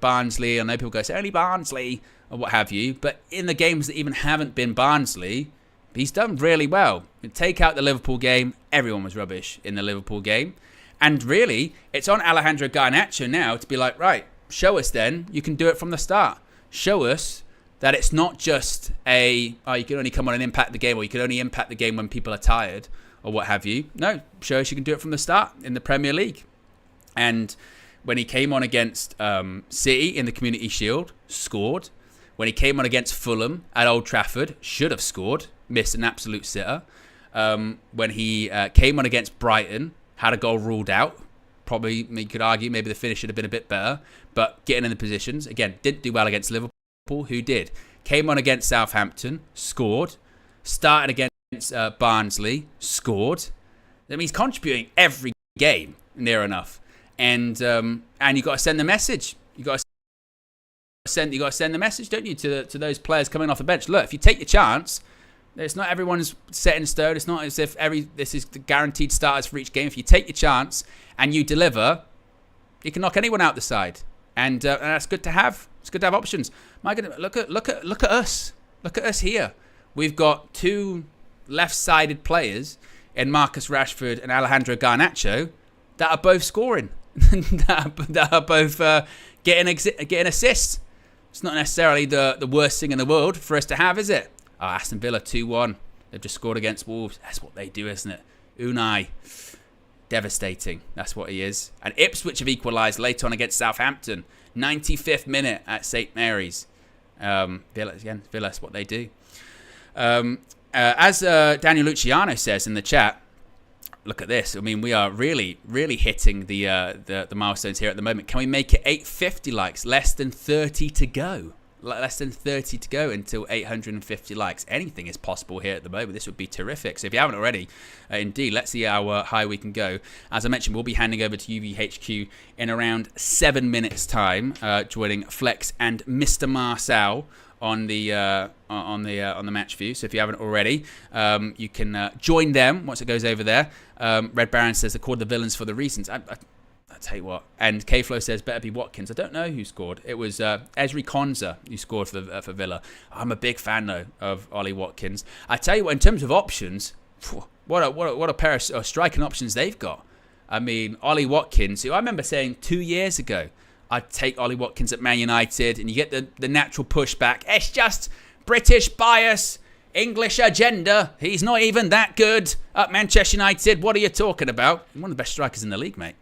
Barnsley. I know people go, it's only Barnsley or what have you. But in the games that even haven't been Barnsley, he's done really well. Take out the Liverpool game, everyone was rubbish in the Liverpool game. And really, it's on Alejandro Garnacho now to be like, right, show us then. You can do it from the start. Show us that it's not just you can only come on and impact the game, or you can only impact the game when people are tired or what have you. No, show us you can do it from the start in the Premier League. And when he came on against City in the Community Shield, scored. When he came on against Fulham at Old Trafford, should have scored, missed an absolute sitter. When he came on against Brighton, had a goal ruled out. Probably, you could argue, maybe the finish should have been a bit better. But getting in the positions, again, didn't do well against Liverpool. Who did? Came on against Southampton, scored. Started against Barnsley, scored. That means contributing every game, near enough. And you got to send the message. You got to send the message, don't you, to those players coming off the bench? Look, if you take your chance, it's not everyone's set in stone. It's not as if this is the guaranteed starters for each game. If you take your chance and you deliver, you can knock anyone out the side, and that's good to have. It's good to have options. My goodness, look at us. Look at us here. We've got two left-sided players in Marcus Rashford and Alejandro Garnacho that are both scoring, that are both getting assists. It's not necessarily the worst thing in the world for us to have, is it? Oh, Aston Villa 2-1. They've just scored against Wolves. That's what they do, isn't it? Unai. Devastating. That's what he is. And Ipswich have equalised late on against Southampton. 95th minute at St Mary's. Villa, that's what they do. As Daniel Luciano says in the chat, look at this. I mean, we are really, really hitting the milestones here at the moment. Can we make it 850 likes? Less than 30 to go. Less than 30 to go until 850 likes. Anything is possible here at the moment. This would be terrific. So if you haven't already, indeed, let's see how high we can go. As I mentioned, we'll be handing over to UVHQ in around 7 minutes' time, joining Flex and Mr. Marcel on the match view. So if you haven't already, you can join them once it goes over there. Red Baron says they're called the villains for the reasons. I tell you what. And K-Flow says better be Watkins. I don't know who scored. It was Ezri Konza who scored for Villa. I'm a big fan though of Ollie Watkins. I tell you what, in terms of options, what a pair of striking options they've got. I mean, Ollie Watkins, who I remember saying 2 years ago, I'd take Ollie Watkins at Man United, and you get the natural pushback. It's just British bias, English agenda. He's not even that good at Manchester United. What are you talking about? One of the best strikers in the league, mate.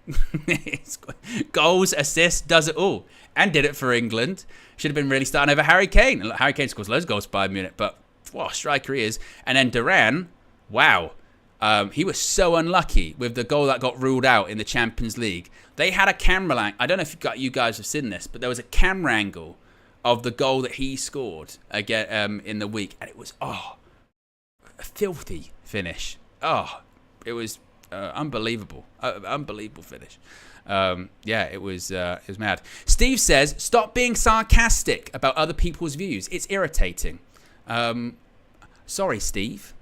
Goals, assists, does it all. And did it for England. Should have been really starting over Harry Kane. And Harry Kane scores loads of goals for Bayern Munich, but what a striker he is. And then Duran, wow. He was so unlucky with the goal that got ruled out in the Champions League. They had a camera angle. I don't know if you guys have seen this, but there was a camera angle of the goal that he scored again in the week, and it was a filthy finish. It was unbelievable, unbelievable finish. It was mad. Steve says, "Stop being sarcastic about other people's views. It's irritating." Sorry, Steve.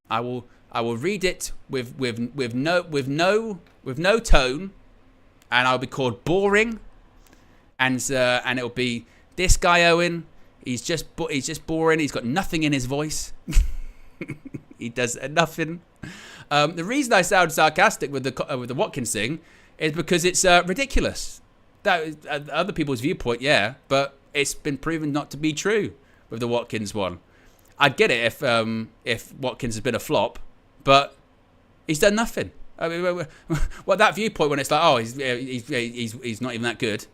I will read it with no tone, and I'll be called boring, and it'll be. This guy Owen, he's just boring. He's got nothing in his voice. He does nothing. The reason I sound sarcastic with the Watkins thing is because it's ridiculous. That is, other people's viewpoint, yeah, but it's been proven not to be true with the Watkins one. I'd get it if Watkins has been a flop, but he's done nothing. I mean, well, that viewpoint when it's like, he's not even that good.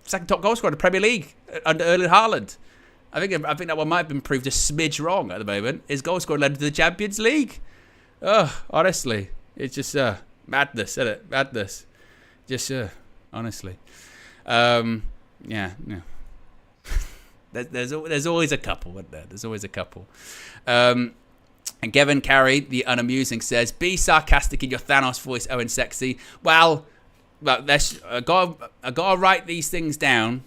Second top goal scorer in the Premier League under Erling Haaland. I think that one might have been proved a smidge wrong at the moment. His goal scoring led to the Champions League. Honestly, it's just madness, isn't it? Madness. Just honestly, yeah. There's always a couple, isn't there? There's always a couple. And Gavin Carey, the unamusing, says, "Be sarcastic in your Thanos voice, Owen Sexy." Well, I gotta write these things down.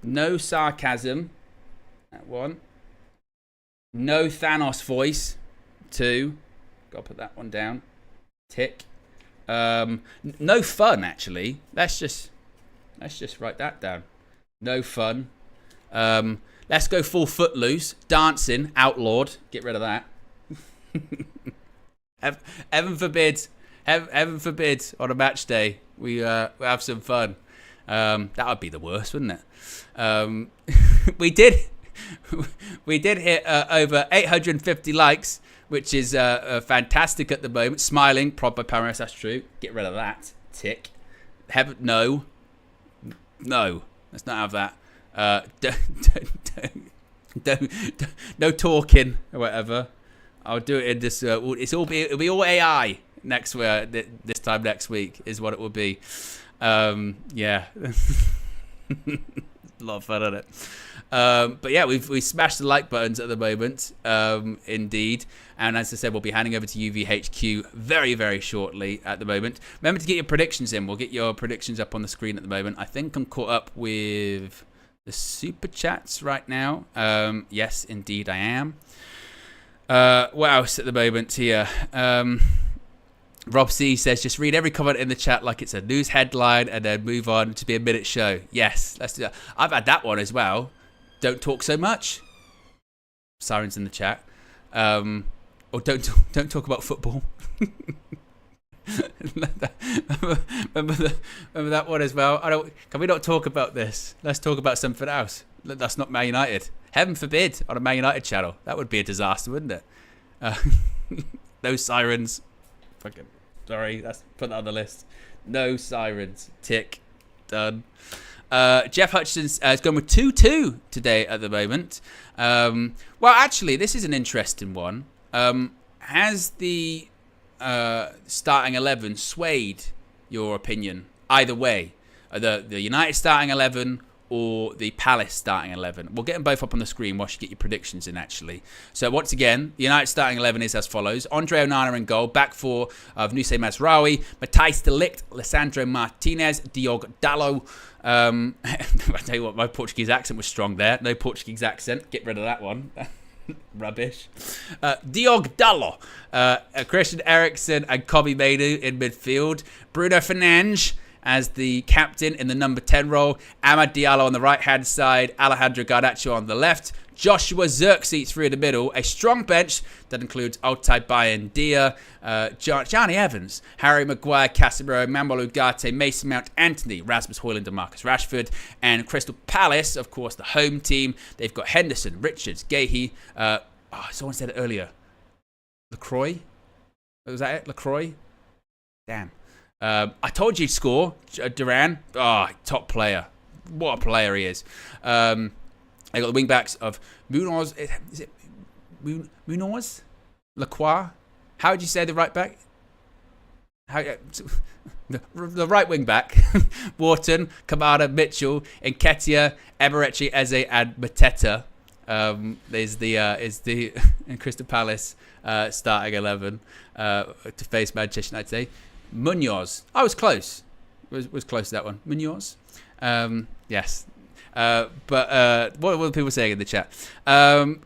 No sarcasm. That one. No Thanos voice. 2. Gotta put that one down. Tick. No fun, actually. Let's just write that down. No fun. Let's go full Footloose. Dancing, outlawed. Get rid of that. Heaven forbid. Heaven forbid on a match day we have some fun. That would be the worst, wouldn't it? we did hit over 850 likes, which is fantastic at the moment. Smiling, prod by Paris, that's true. Get rid of that. Tick. No. Let's not have that. No talking or whatever. I'll do it in this. It'll be all AI next this time next week is what it will be. Yeah, a lot of fun on it. But yeah, we smashed the like buttons at the moment, indeed. And as I said, we'll be handing over to UVHQ very, very shortly at the moment. Remember to get your predictions in. We'll get your predictions up on the screen at the moment. I think I'm caught up with the super chats right now. Yes, indeed I am. What else at the moment here? Rob C says, just read every comment in the chat like it's a news headline and then move on to be a minute show. Yes, let's do that. I've had that one as well. Don't talk so much. Sirens in the chat. Or don't talk about football. remember that one as well. Can we not talk about this? Let's talk about something else. That's not Man United. Heaven forbid on a Man United channel. That would be a disaster, wouldn't it? Those sirens. Fucking sorry, put that on the list. No sirens. Tick. Done. Jeff Hutchinson is going with 2-2 today at the moment. Well, actually, this is an interesting one. Has the starting 11 swayed your opinion either way? The United starting 11 or the Palace starting 11? We'll get them both up on the screen whilst you get your predictions in, actually. So once again, the United starting 11 is as follows. Andre Onana in goal. Back four of Nusay Mazraoui, Matthijs de Ligt, Lissandro Martinez, Diogo Dalot. I tell you what, my Portuguese accent was strong there. No Portuguese accent. Get rid of that one. Rubbish. Diogo Dalot, Christian Eriksen and Kobe Mainoo in midfield. Bruno Fernandes as the captain in the number 10 role. Amad Diallo on the right-hand side. Alejandro Garnacho on the left. Joshua Zirkzee through the middle. A strong bench that includes Altay Bayindia, Johnny Evans, Harry Maguire, Casemiro, Manuel Ugarte, Mason Mount, Anthony, Rasmus Højlund and Marcus Rashford. And Crystal Palace, of course, the home team. They've got Henderson, Richards, Guéhi. Someone said it earlier. Lacroix? Was that it? Lacroix? Damn. I told you he'd score. Duran. Top player. What a player he is. I got the wing backs of Munoz. Is it Munoz? Lacroix? How would you say the right back? The right wing back. Wharton, Kamada, Mitchell, Nketiah, Eberechi, Eze, and Mateta. Is the in Crystal Palace starting 11 to face Manchester United. Munoz. I was close. Was close to that one. Munoz. Yes. But what were the people saying in the chat?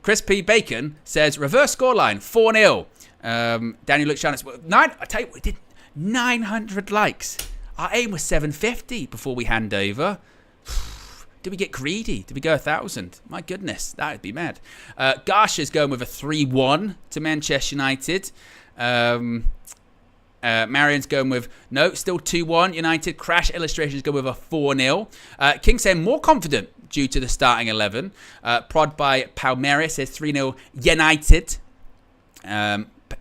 Chris P. Bacon says reverse scoreline 4-0. Daniel Lucianus. I tell you, we did 900 likes. Our aim was 750 before we hand over. Did we get greedy? Did we go 1,000? My goodness, that would be mad. Garsha's going with a 3-1 to Manchester United. Marion's going with, no, still 2-1 United. Crash Illustrations go with a 4-0. King saying more confident due to the starting 11. Prod by Palmeiras says 3-0 United.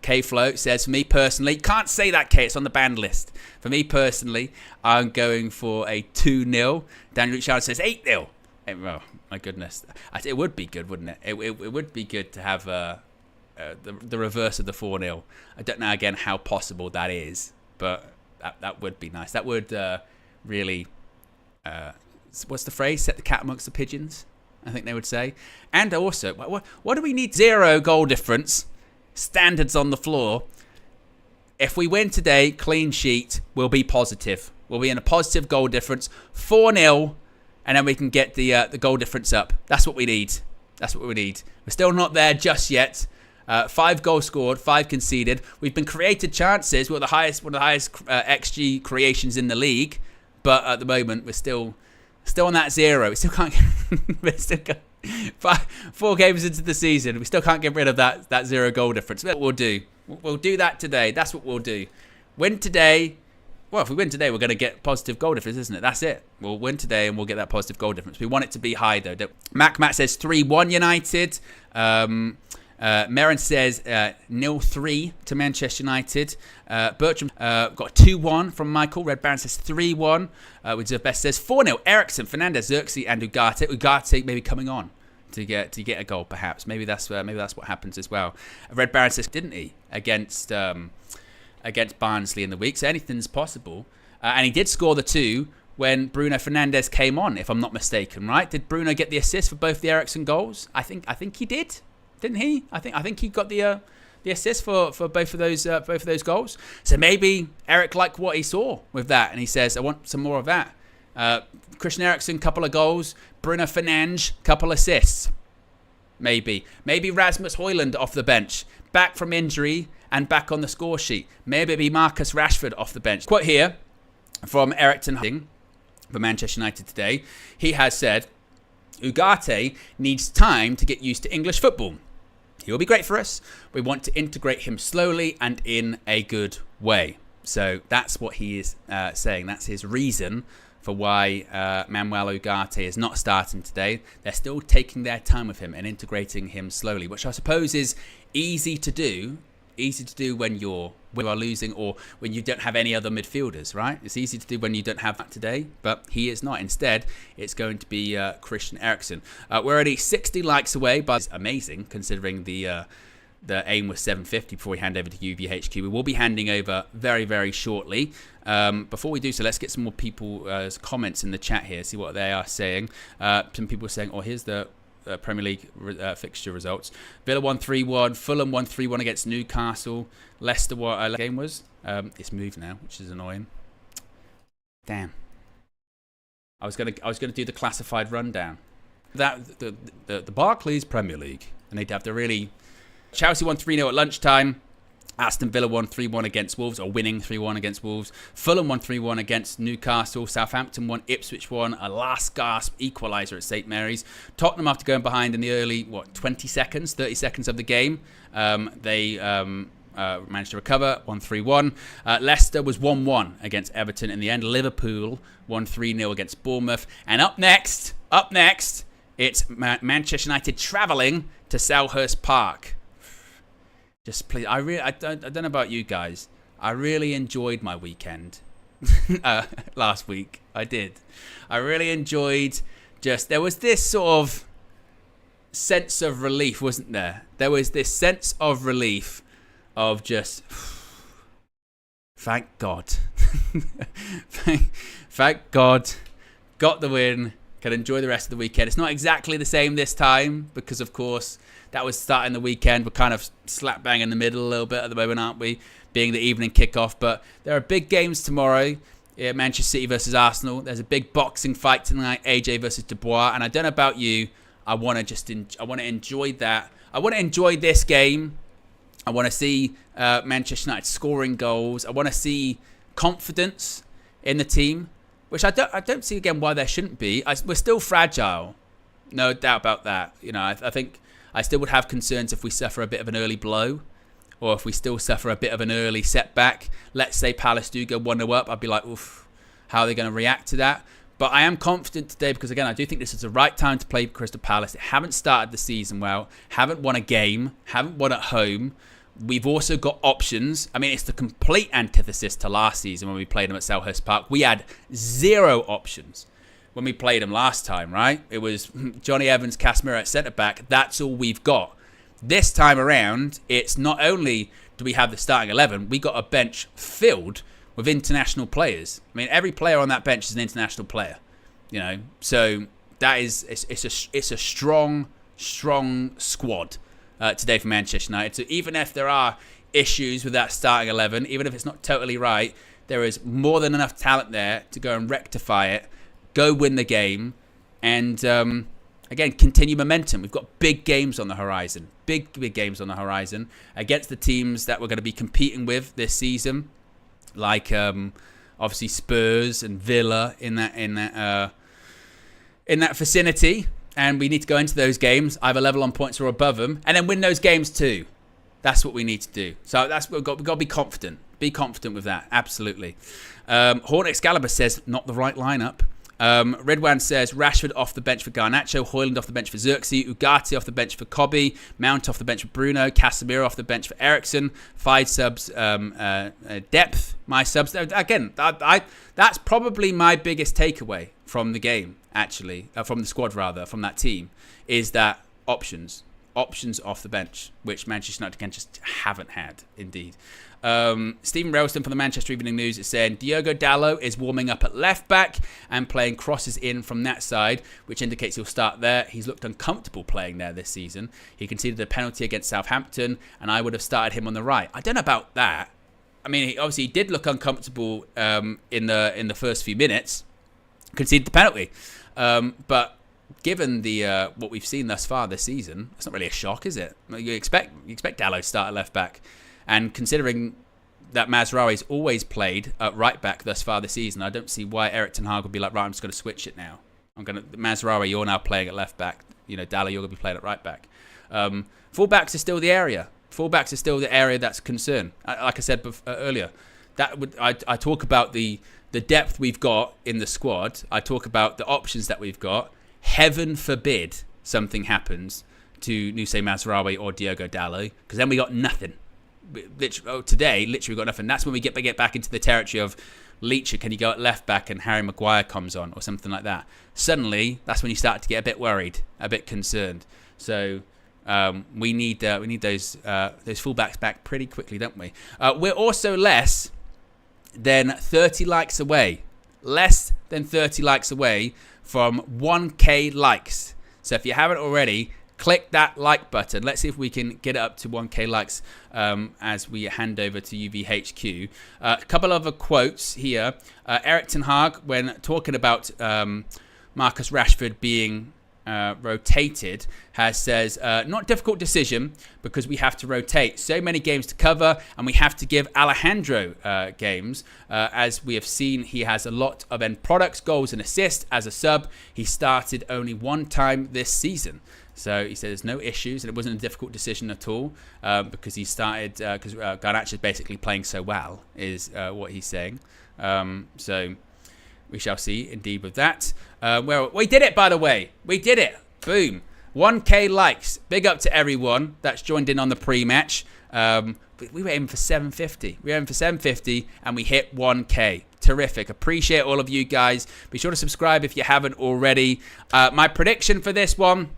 K-Flow says, for me personally, can't say that, K, it's on the banned list. For me personally, I'm going for a 2-0. Daniel Luciano says 8-0. Oh, my goodness. It would be good, wouldn't it? It would be good to have the reverse of the 4-0. I don't know, again, how possible that is, but that would be nice. That would really, what's the phrase? Set the cat amongst the pigeons, I think they would say. And also, what do we need? 0 goal difference. Standards on the floor. If we win today, clean sheet, we'll be positive. We'll be in a positive goal difference. 4-0, and then we can get the goal difference up. That's what we need. That's what we need. We're still not there just yet. 5 goals scored, 5 conceded. We've been created chances. We're one of the highest XG creations in the league. But at the moment, we're still Still on that 0. We still can't get 4 games into the season. We still can't get rid of that 0 goal difference. That's what we'll do. We'll do that today. That's what we'll do. Win today. Well, if we win today, we're going to get positive goal difference, isn't it? That's it. We'll win today and we'll get that positive goal difference. We want it to be high, though. Matt says 3-1 United. Merrin says 0-3 to Manchester United. Bertram got 2-1 from Michael. Red Baron says 3-1. Reserve Best says 4-0. Ericsson, Fernandez, Xerxes, and Ugarte. Ugarte maybe coming on to get a goal, perhaps. Maybe that's what happens as well. Red Baron says, didn't he, against Barnsley in the week? So anything's possible. And he did score the 2 when Bruno Fernandes came on, if I'm not mistaken, right? Did Bruno get the assist for both the Ericsson goals? I think he did, didn't he? I think he got the assist for both of those goals. So maybe Eric liked what he saw with that, and he says, I want some more of that. Christian Eriksen, couple of goals. Bruno Fernandes, couple assists. Maybe Rasmus Højlund off the bench, back from injury and back on the score sheet. Maybe it'd be Marcus Rashford off the bench. Quote here from Eric ten Hag for Manchester United today. He has said, Ugarte needs time to get used to English football. He'll be great for us. We want to integrate him slowly and in a good way. So that's what he is saying. That's his reason for why Manuel Ugarte is not starting today. They're still taking their time with him and integrating him slowly, which I suppose is easy to do when you are losing or when you don't have any other midfielders, right? It's easy to do when you don't have that today, but he is not. Instead, it's going to be Christian Eriksen. We're already 60 likes away, but it's amazing considering the aim was 750 before we hand over to UVHQ. We will be handing over very, very shortly. Before we do so, let's get some more people's comments in the chat here, see what they are saying. Some people are saying, oh, here's the Premier League fixture results. Villa won 3-1, Fulham won 3-1 against Newcastle. Leicester, what game was? It's moved now, which is annoying. Damn. I was gonna do the classified rundown. That the Barclays Premier League, and they'd have to really. Chelsea won 3-0 at lunchtime. Aston Villa won 3-1 against Wolves, or winning 3-1 against Wolves. Fulham won 3-1 against Newcastle. Southampton won. Ipswich won. A last gasp equaliser at St Mary's. Tottenham, after going behind in the early 30 seconds of the game, they managed to recover. Won 3-1. Leicester was 1-1 against Everton in the end. Liverpool won 3-0 against Bournemouth. And up next, it's Manchester United travelling to Selhurst Park. Just please, I don't know about you guys. I really enjoyed my weekend last week. I did. I really enjoyed there was this sort of sense of relief, wasn't there? There was this sense of relief of just, thank God. thank God. Got the win. Can enjoy the rest of the weekend. It's not exactly the same this time because, of course, that was starting the weekend. We're kind of slap bang in the middle a little bit at the moment, aren't we? Being the evening kickoff. But there are big games tomorrow. Manchester City versus Arsenal. There's a big boxing fight tonight. AJ versus Dubois. And I don't know about you. I want to enjoy that. I want to enjoy this game. I want to see Manchester United scoring goals. I want to see confidence in the team, which I don't see again why there shouldn't be. We're still fragile. No doubt about that. You know, I think I still would have concerns if we suffer a bit of an early blow or if we still suffer a bit of an early setback. Let's say Palace do go 1-0 up. I'd be like, oof, how are they going to react to that? But I am confident today because, again, I do think this is the right time to play Crystal Palace. They haven't started the season well, haven't won a game, haven't won at home. We've also got options. I mean, it's the complete antithesis to last season when we played them at Selhurst Park. We had 0 options when we played them last time, right? It was Johnny Evans, Casemiro at centre-back. That's all we've got. This time around, it's not only do we have the starting 11, we got a bench filled with international players. I mean, every player on that bench is an international player, you know? So that is, it's a strong squad today for Manchester United. So even if there are issues with that starting 11, even if it's not totally right, there is more than enough talent there to go and rectify it, go win the game, and again, continue momentum. We've got big games on the horizon. Big games on the horizon against the teams that we're going to be competing with this season, like obviously Spurs and Villa in that in that vicinity, and we need to go into those games either level on points or above them, and then win those games too. That's what we need to do. So we've got to be confident. Be confident with that. Absolutely. Horn Excalibur says not the right lineup. Redwan says Rashford off the bench for Garnacho, Højlund off the bench for Xerxes, Ugarte off the bench for Kobe, Mount off the bench for Bruno, Casemiro off the bench for Eriksen. 5 subs depth. My subs again. That's probably my biggest takeaway from the game. Actually, from the squad rather, from that team, is that options off the bench, which Manchester United again just haven't had. Indeed. Stephen Ralston from the Manchester Evening News is saying Diogo Dalot is warming up at left back and playing crosses in from that side, which indicates he'll start there. He's looked uncomfortable playing there this season. He conceded a penalty against Southampton, and I would have started him on the right. I don't know about that. I mean, he did look uncomfortable in the first few minutes. Conceded the penalty, but given the what we've seen thus far this season, it's not really a shock, is it? You expect Dalot to start at left back. And considering that Mazraoui's always played at right back thus far this season, I don't see why Erik ten Hag would be like, right, I'm just going to switch it now. Mazraoui, you're now playing at left back. Dalot, you're going to be playing at right back. Fullbacks are still the area. Fullbacks are still the area that's concerned. Like I said earlier, I talk about the depth we've got in the squad. I talk about the options that we've got. Heaven forbid something happens to Noussair Mazraoui or Diogo Dalot, because then we got nothing. Today, literally got nothing. That's when we get back into the territory of Leacher, can you go at left back and Harry Maguire comes on or something like that. Suddenly, that's when you start to get a bit worried, a bit concerned. So we need those fullbacks back pretty quickly, don't we? We're also less than 30 likes away. Less than 30 likes away from 1K likes. So if you haven't already, click that like button. Let's see if we can get it up to 1K likes as we hand over to UVHQ. A couple of other quotes here. Erik ten Hag, when talking about Marcus Rashford being rotated, says not difficult decision because we have to rotate. So many games to cover and we have to give Alejandro games. As we have seen, he has a lot of end products, goals and assists as a sub. He started only one time this season. So he said there's no issues, and it wasn't a difficult decision at all because he started because Garnacho is basically playing so well, is what he's saying. So we shall see, indeed, with that. Well, we did it, by the way. We did it. Boom. 1K likes. Big up to everyone that's joined in on the pre-match. We were aiming for 750. We were aiming for 750, and we hit 1K. Terrific. Appreciate all of you guys. Be sure to subscribe if you haven't already. My prediction for this one,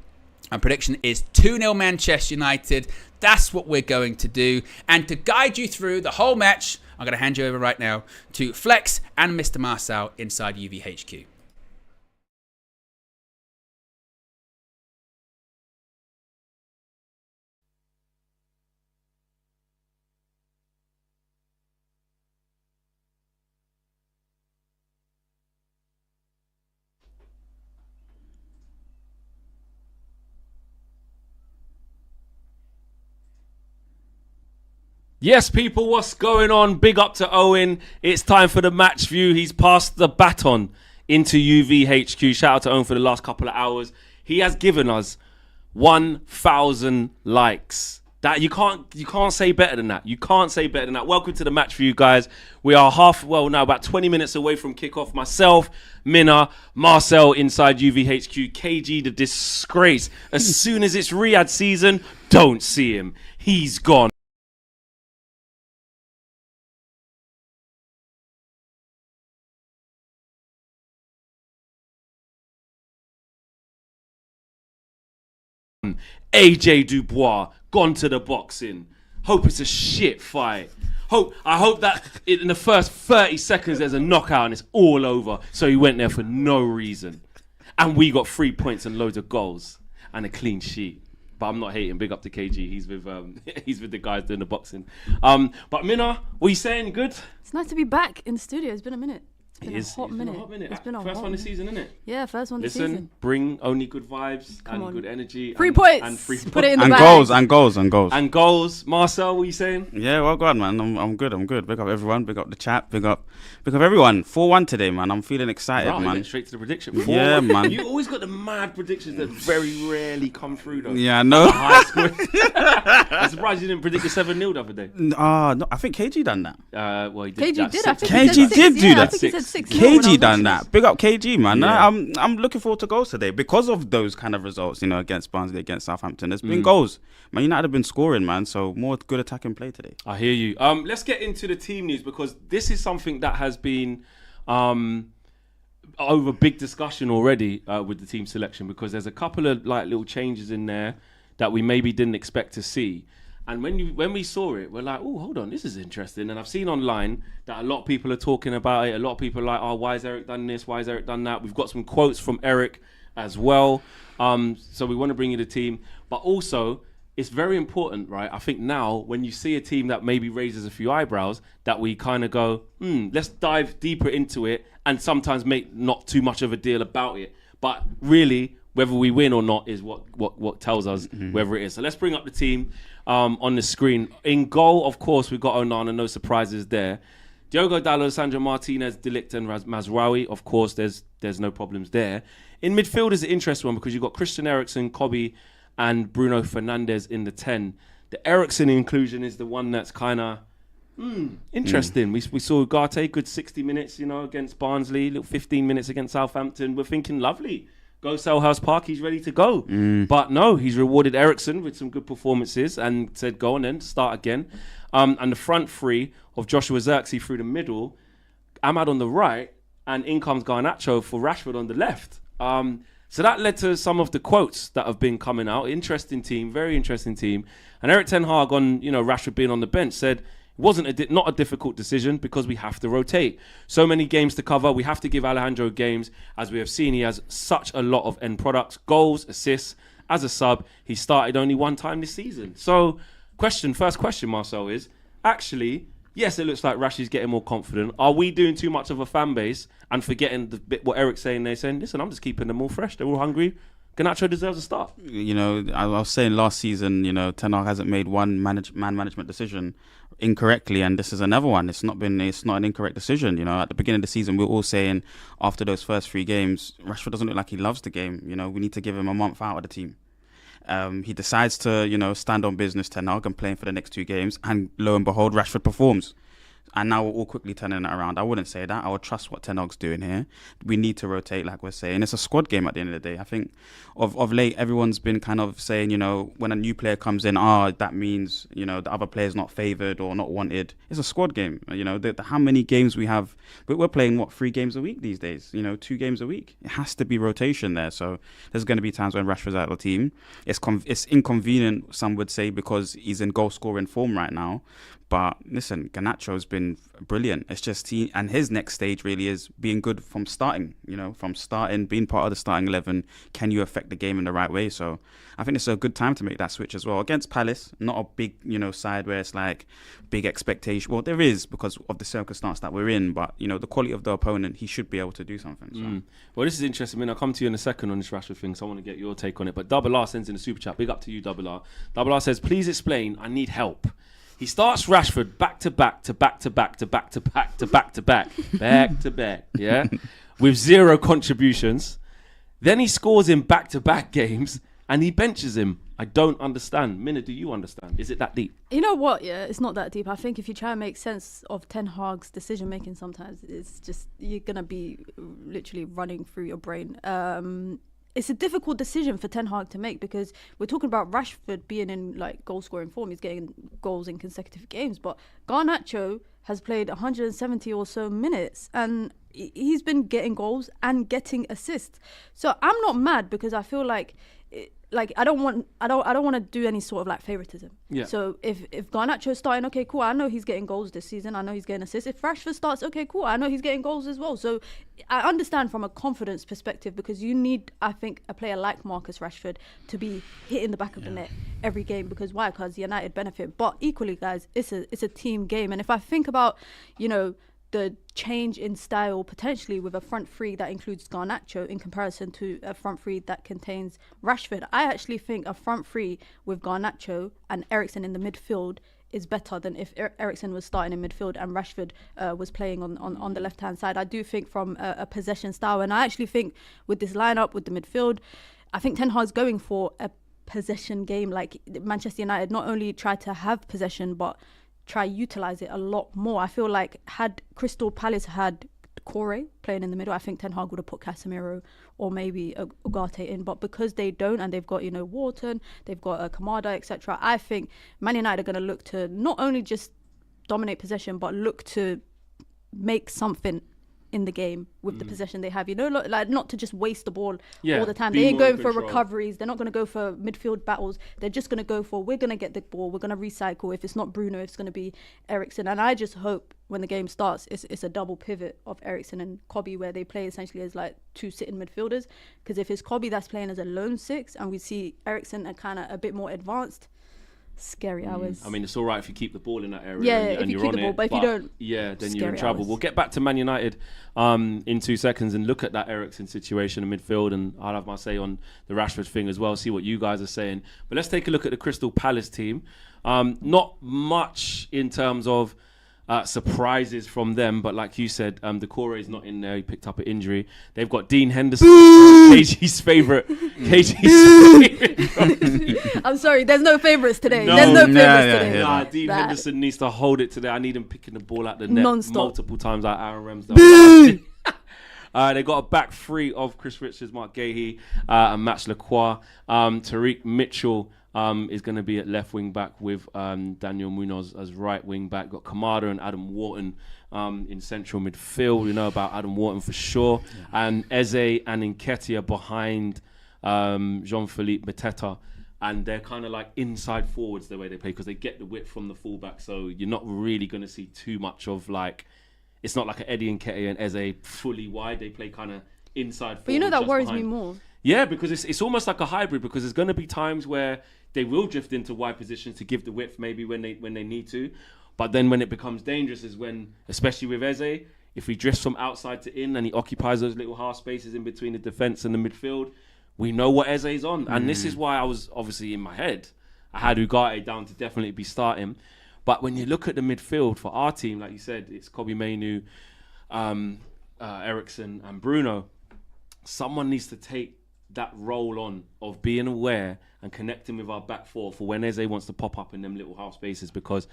my prediction is 2-0 Manchester United. That's what we're going to do. And to guide you through the whole match, I'm going to hand you over right now to Flex and Mr. Marcel inside UVHQ. Yes, people, what's going on? Big up to Owen. It's time for the match view. He's passed the baton into UVHQ. Shout out to Owen for the last couple of hours. He has given us 1,000 likes. That you can't say better than that. You can't say better than that. Welcome to the match view, guys. We are about 20 minutes away from kickoff. Myself, Minna, Marcel inside UVHQ, KG the disgrace. As soon as it's Riyadh season, don't see him. He's gone. AJ Dubois gone to the boxing. Hope it's a shit fight. I hope that in the first 30 seconds there's a knockout and it's all over. So he went there for no reason. And we got 3 points and loads of goals and a clean sheet. But I'm not hating. Big up to KG. He's with the guys doing the boxing. But Minna, what are you saying? Good? It's nice to be back in the studio. It's been a minute. It's been a hot minute. It's been a First hot one this minute. season, isn't it? Yeah, first one this Listen, season. bring only good vibes Come and on. good energy. 3 and, points. And 3 Put it in the And bag. goals. And goals. Marcel, what are you saying? Yeah, well, go on, man. I'm good. Big up everyone. Big up the chat. Big up everyone. 4-1 today, man. I'm feeling excited, Right, man. went straight to the prediction. Yeah, man. You always got the mad predictions that very rarely come through, though. Yeah, I know. High score. I'm surprised you didn't predict a 7-0 the other day. No, I think KG done that. Well, he did. KG that did. six. I think KG he said did six. do Yeah, that. I think he said 6. KG done that. Big up KG, man. Yeah. I'm looking forward to goals today because of those kind of results. You know, against Barnsley, against Southampton. There's been goals. Man United have been scoring, man. So more good attacking play today. I hear you. Let's get into the team news because this is something that has been over big discussion already with the team selection because there's a couple of like little changes in there that we maybe didn't expect to see. And when we saw it, we're like, oh, hold on, this is interesting. And I've seen online that a lot of people are talking about it. A lot of people are like, oh, why has Eric done this? Why has Eric done that? We've got some quotes from Eric as well. So we want to bring you the team. But also, it's very important, right? I think now, when you see a team that maybe raises a few eyebrows, that we kind of go, let's dive deeper into it and sometimes make not too much of a deal about it. But really, whether we win or not is what tells us whether it is. So let's bring up the team on the screen. In goal, of course, we've got Onana, no surprises there. Diogo Dalot, Sandro Martinez, De Ligt and Mazraoui. Of course, there's no problems there. In midfield is an interesting one because you've got Christian Eriksen, Kobe and Bruno Fernandes in the 10. The Eriksen inclusion is the one that's kind of interesting. We saw Ugarte, good 60 minutes, against Barnsley, little 15 minutes against Southampton. We're thinking, lovely. Go Selhurst Park, he's ready to go. But no, he's rewarded Eriksen with some good performances and said, go on then, start again. And the front three of Joshua Zirkzee through the middle, Ahmad on the right, and in comes Garnacho for Rashford on the left. So that led to some of the quotes that have been coming out. Interesting team, very interesting team. And Erik ten Hag on, Rashford being on the bench said, it wasn't not a difficult decision because we have to rotate. So many games to cover. We have to give Alejandro games. As we have seen, he has such a lot of end products, goals, assists. As a sub, he started only one time this season. So first question, Marcel, is actually, yes, it looks like Rashi's getting more confident. Are we doing too much of a fan base and forgetting the bit what Eric's saying? They're saying, listen, I'm just keeping them all fresh. They're all hungry. Garnacho deserves a start. I was saying last season, Ten Hag hasn't made one man management decision incorrectly, and this is another one. It's not an incorrect decision. At the beginning of the season, we were all saying after those first 3 games, Rashford doesn't look like he loves the game. We need to give him a month out of the team. He decides to, stand on business, Ten Hag, and playing for the next 2 games, and lo and behold, Rashford performs. And now we're all quickly turning it around. I wouldn't say that. I would trust what Ten Hag's doing here. We need to rotate, like we're saying. It's a squad game at the end of the day. I think of late, everyone's been kind of saying, when a new player comes in, that means, the other player's not favoured or not wanted. It's a squad game. How many games we have. We're playing, 3 games a week these days? 2 games a week. It has to be rotation there. So there's going to be times when Rashford's out of the team. It's inconvenient, some would say, because he's in goal-scoring form right now. But listen, Garnacho's been brilliant. It's just and his next stage really is being good from starting, being part of the starting 11. Can you affect the game in the right way? So I think it's a good time to make that switch as well. Against Palace, not a big, side where it's like big expectation. Well, there is because of the circumstance that we're in, but, the quality of the opponent, he should be able to do something. So. Well, this is interesting. I mean, I'll come to you in a second on this Rashford thing, so I want to get your take on it. But Double R sends in a super chat. Big up to you, Double R. Double R says, please explain, I need help. He starts Rashford back to back, yeah, with 0 contributions. Then he scores in back-to-back games and he benches him. I don't understand. Minna, do you understand? Is it that deep? You know what? Yeah, it's not that deep. I think if you try and make sense of Ten Hag's decision making, sometimes it's just you're gonna be literally running through your brain. It's a difficult decision for Ten Hag to make because we're talking about Rashford being in goal scoring form. He's getting goals in consecutive games, but Garnacho has played 170 or so minutes and he's been getting goals and getting assists. So I'm not mad because I feel like I don't want to do any sort of favoritism. Yeah. So if Garnacho's starting, okay, cool. I know he's getting goals this season. I know he's getting assists. If Rashford starts, okay, cool. I know he's getting goals as well. So I understand from a confidence perspective because you need, I think, a player like Marcus Rashford to be hitting the back of the net every game because why? Because United benefit. But equally, guys, it's a team game. And if I think about, the change in style potentially with a front three that includes Garnacho in comparison to a front three that contains Rashford. I actually think a front three with Garnacho and Eriksen in the midfield is better than if Eriksen was starting in midfield and Rashford was playing on the left-hand side. I do think from a possession style, and I actually think with this lineup, with the midfield, I think Ten Hag's going for a possession game like Manchester United. Not only try to have possession, but try utilize it a lot more. I feel like had Crystal Palace had Corey playing in the middle, I think Ten Hag would have put Casemiro or maybe Ugarte in. But because they don't, and they've got, you know, Wharton, they've got Kamada, etc., I think Man United are going to look to not only just dominate possession, but look to make something in the game with the possession they have, you know, like not to just waste the ball all the time. They ain't going for recoveries. They're not going to go for midfield battles. They're just going to go for, we're going to get the ball, we're going to recycle. If it's not Bruno, it's going to be Eriksen. And I just hope when the game starts, it's a double pivot of Eriksen and Kobe, where they play essentially as like two sitting midfielders. Because if it's Kobe that's playing as a lone six and we see Eriksen a kind of a bit more advanced, scary hours. I mean, it's all right if you keep the ball in that area. Yeah, and if you you're keep on the ball, it, but if you don't, then you're in trouble. hours. We'll get back to Man United in 2 seconds and look at that Eriksen situation in midfield, and I'll have my say on the Rashford thing as well, see what you guys are saying. But let's take a look at the Crystal Palace team. Not much in terms of surprises from them, but like you said, Decore is not in there. He picked up an injury. They've got Dean Henderson, KG's favourite. I'm sorry, there's no favourites today. No. There's no favourites today. Nah, Dean Henderson needs to hold it today. I need him picking the ball out the net Non-stop. multiple times like Aaron Ramsdale. They got a back three of Chris Richards, Mark Gahey, and Max Lacroix. Tariq Mitchell is going to be at left wing back with Daniel Munoz as right wing back. Got Kamada and Adam Wharton in central midfield. We know about Adam Wharton for sure. And Eze and Nketiah behind Jean-Philippe Mateta. And they're kind of like inside forwards the way they play, because they get the width from the fullback. So you're not really going to see too much of like, it's not like an Eddie Nketiah and Eze fully wide. They play kind of inside forward. But you know that just worries behind. me more. Yeah, because it's almost like a hybrid, because there's going to be times where they will drift into wide positions to give the width maybe when they need to. But then when it becomes dangerous is when, especially with Eze, if he drifts from outside to in and he occupies those little half spaces in between the defence and the midfield, we know what Eze's on. And this is why I was obviously in my head, I had Ugarte down to definitely be starting. But when you look at the midfield for our team, like you said, it's Kobe Mainoo, Eriksen and Bruno. Someone needs to take that role on of being aware and connecting with our back four for when Eze wants to pop up in them little half spaces, because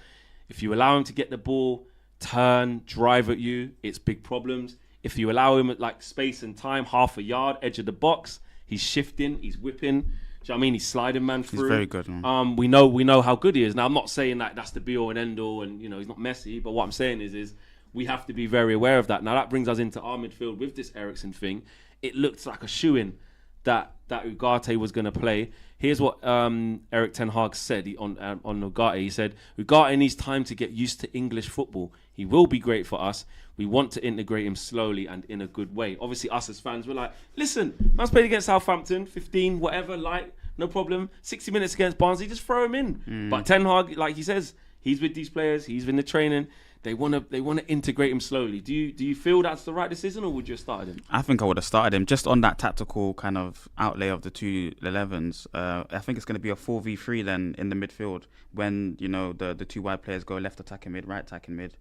if you allow him to get the ball, turn, drive at you, it's big problems. If you allow him at like space and time, half a yard, edge of the box, he's shifting, he's whipping. Do you know what I mean? He's sliding man through. He's very good. Man. We know how good he is. Now I'm not saying that that's the be all and end all, and you know he's not Messi, but what I'm saying is we have to be very aware of that. Now that brings us into our midfield with this Eriksen thing. It looked like a shoo-in that Ugarte was going to play. Here's what Erik ten Hag said on Ugarte. He said, Ugarte needs time to get used to English football. He will be great for us. We want to integrate him slowly and in a good way. Obviously, us as fans, we're like, listen, man's played against Southampton, 15, whatever, like, no problem. 60 minutes against Barnsley, just throw him in. But Ten Hag, like he says, he's with these players, he's in the training. They want to integrate him slowly. Do you feel that's the right decision, or would you have started him? I think I would have started him just on that tactical kind of outlay of the two 11s. I think it's going to be a 4v3 then in the midfield when, you know, the two wide players go left attacking mid, right attacking mid.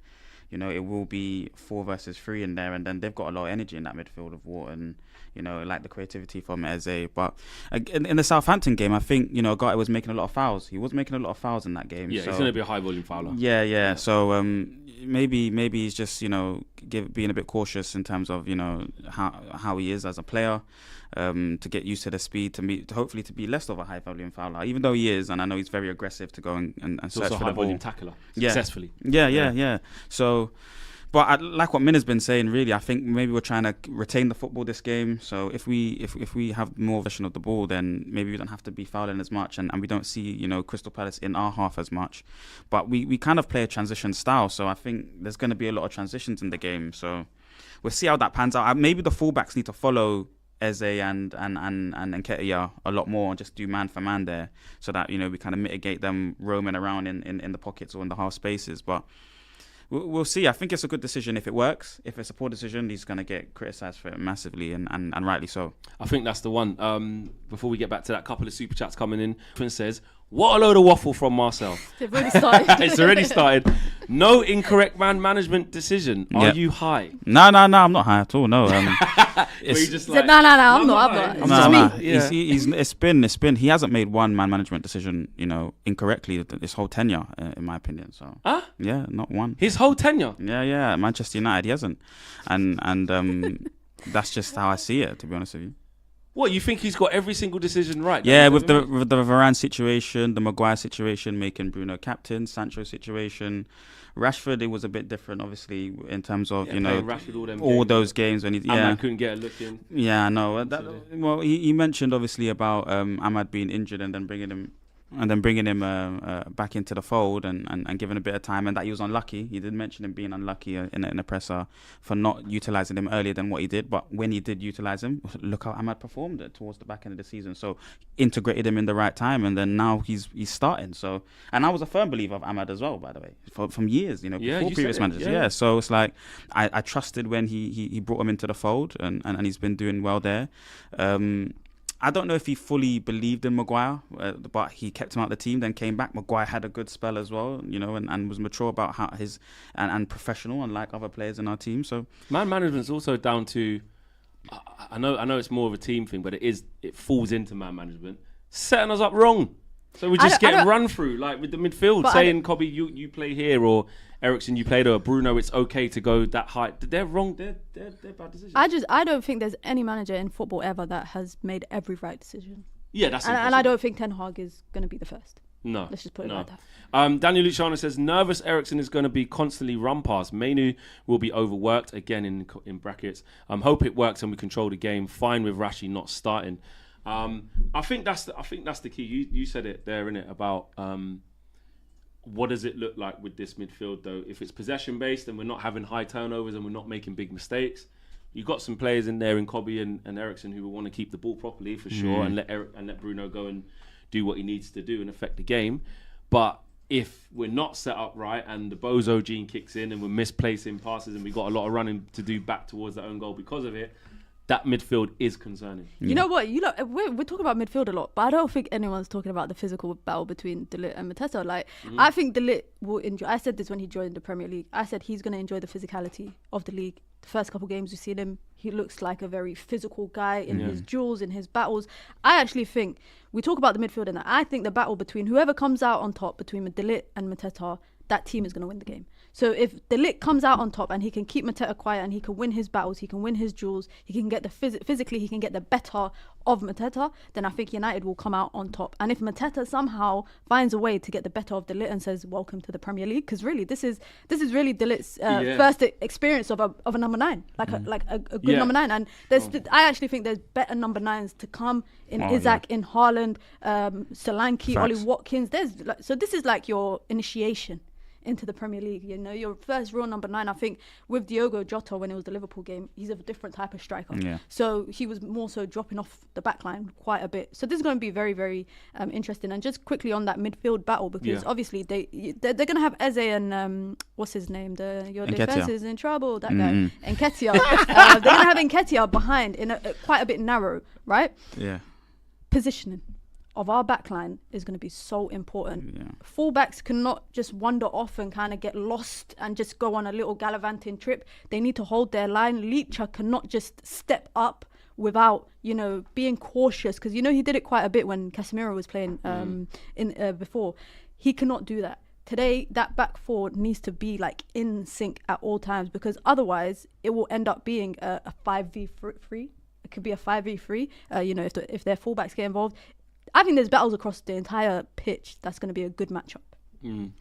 You know, it will be 4 versus 3 in there, and then they've got a lot of energy in that midfield of Wharton. You know, like the creativity from Eze. But in the Southampton game, I think, you know, Ugarte was making a lot of fouls. He was making a lot of fouls in that game. Yeah, so, he's going to be a high volume fouler. Yeah. So maybe he's just, you know, being a bit cautious in terms of, you know, how he is as a player, to get used to the speed, to hopefully to be less of a high volume fouler, even though he is, and I know he's very aggressive to go and He's search also a for high the ball. volume tackler successfully. Yeah. So, but like what Min has been saying, really, I think maybe we're trying to retain the football this game. So if we have more possession of the ball, then maybe we don't have to be fouling as much, and we don't see, you know, Crystal Palace in our half as much. But we kind of play a transition style, so I think there's going to be a lot of transitions in the game. So we'll see how that pans out. Maybe the fullbacks need to follow Eze and Nketiah a lot more, and just do man for man there, so that, you know, we kind of mitigate them roaming around in the pockets or in the half spaces. But we'll see. I think it's a good decision if it works. If it's a poor decision, he's going to get criticised for it massively, and rightly so. I think that's the one. Before we get back to that, couple of super chats coming in. Prince says, what a load of waffle from Marcel. They've already started. It's already started. No incorrect man management decision. Are you high? No, I'm not high at all. No. It's just No, I'm not. It's just me. Yeah. It's been. He hasn't made one man management decision, incorrectly this whole tenure, in my opinion. So. Huh? Yeah, not one. His whole tenure. Yeah. Manchester United, he hasn't, and that's just how I see it. To be honest with you. What, you think he's got every single decision right? Yeah, with the Varane situation, the Maguire situation, making Bruno captain, Sancho situation, Rashford, it was a bit different, obviously, in terms of Rashford, all those games when he Ahmad couldn't get a look in. Yeah, no. Well, he mentioned obviously about Ahmad being injured and then bringing him back into the fold and giving a bit of time, and that he was unlucky. He did mention him being unlucky in a presser for not utilising him earlier than what he did. But when he did utilise him, look how Ahmad performed towards the back end of the season. So integrated him in the right time, and then now he's starting. So, and I was a firm believer of Ahmad as well, by the way, from years, before previous managers. Yeah. So it's like I trusted when he brought him into the fold, and he's been doing well there. I don't know if he fully believed in Maguire, but he kept him out of the team, then came back. Maguire had a good spell as well, and was mature about how and professional, unlike other players in our team. So man management's also down to, I know it's more of a team thing, but it falls into man management, setting us up wrong. So we just get run through, like with the midfield, saying, Kobe, you play here, or Eriksen, you play there, or Bruno, it's okay to go that high. They're wrong. They're bad decisions. I don't think there's any manager in football ever that has made every right decision. Yeah, that's and I don't think Ten Hag is going to be the first. No. Let's just put it like that. Daniel Luciano says, nervous Eriksen is going to be constantly run past. Manu will be overworked, again in brackets. Hope it works and we control the game. Fine with Rashi not starting. I think that's the key. You said it there, innit, about what does it look like with this midfield though? If it's possession based and we're not having high turnovers and we're not making big mistakes, you've got some players in there in Kobe and Eriksen who will want to keep the ball properly for sure, and let Bruno go and do what he needs to do and affect the game. But if we're not set up right and the Bozo gene kicks in and we're misplacing passes and we've got a lot of running to do back towards their own goal because of it, that midfield is concerning. You know what? We're talking about midfield a lot, but I don't think anyone's talking about the physical battle between De Ligt and Mateta. Like, I think De Ligt will enjoy. I said this when he joined the Premier League. I said he's going to enjoy the physicality of the league. The first couple games we've seen him, he looks like a very physical guy in his duels, in his battles. I actually think we talk about the midfield, and I think the battle between whoever comes out on top between De Ligt and Mateta, that team is going to win the game. So if De Ligt comes out on top and he can keep Mateta quiet and he can win his battles, he can win his duels, he can get the physically, he can get the better of Mateta, then I think United will come out on top. And if Mateta somehow finds a way to get the better of De Ligt and says, welcome to the Premier League, because really this is really De Ligt's first experience of a number 9, like a good number 9. And I actually think there's better number 9s to come in Isak, in Haaland, Solanke, Ollie Watkins. So this is like your initiation into the Premier League, your first real number 9. I think with Diogo Jota, when it was the Liverpool game, he's a different type of striker. So he was more so dropping off the back line quite a bit. So this is going to be very, very interesting. And just quickly on that midfield battle, because obviously they're going to have Eze and what's his name? Your defense is in trouble. That guy, Nketiah. They're going to have Nketiah behind in quite a bit narrow, right? Yeah. Positioning of our backline is going to be so important. Fullbacks cannot just wander off and kind of get lost and just go on a little gallivanting trip. They need to hold their line. Licha cannot just step up without, being cautious, because he did it quite a bit when Casemiro was playing before. He cannot do that. Today, that back four needs to be like in sync at all times, because otherwise it will end up being a 5v3. It could be a 5v3. If their fullbacks get involved. I think there's battles across the entire pitch. That's going to be a good matchup.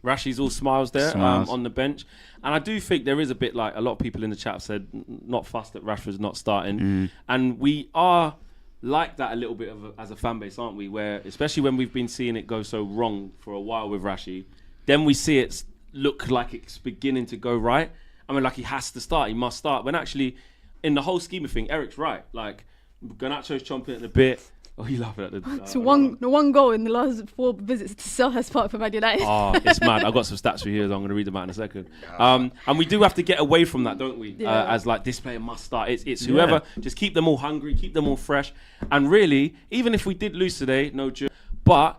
Rashi's all smiles there on the bench. And I do think there is a bit like a lot of people in the chat have said, not fussed that Rashford's not starting. And we are like that a little bit as a fan base, aren't we? Where, especially when we've been seeing it go so wrong for a while with Rashi, then we see it look like it's beginning to go right. I mean, like he has to start, he must start. When actually, in the whole scheme of things, Eric's right. Like, Garnacho's chomping at the bit. Oh, you laughing at the... It's one goal in the last 4 visits to Selhurst Park for Man United. Oh, it's mad. I've got some stats for you. I'm going to read them out in a second. And we do have to get away from that, don't we? Yeah. As like, this player must start. It's whoever. Just keep them all hungry, keep them all fresh. And really, even if we did lose today, no joke, but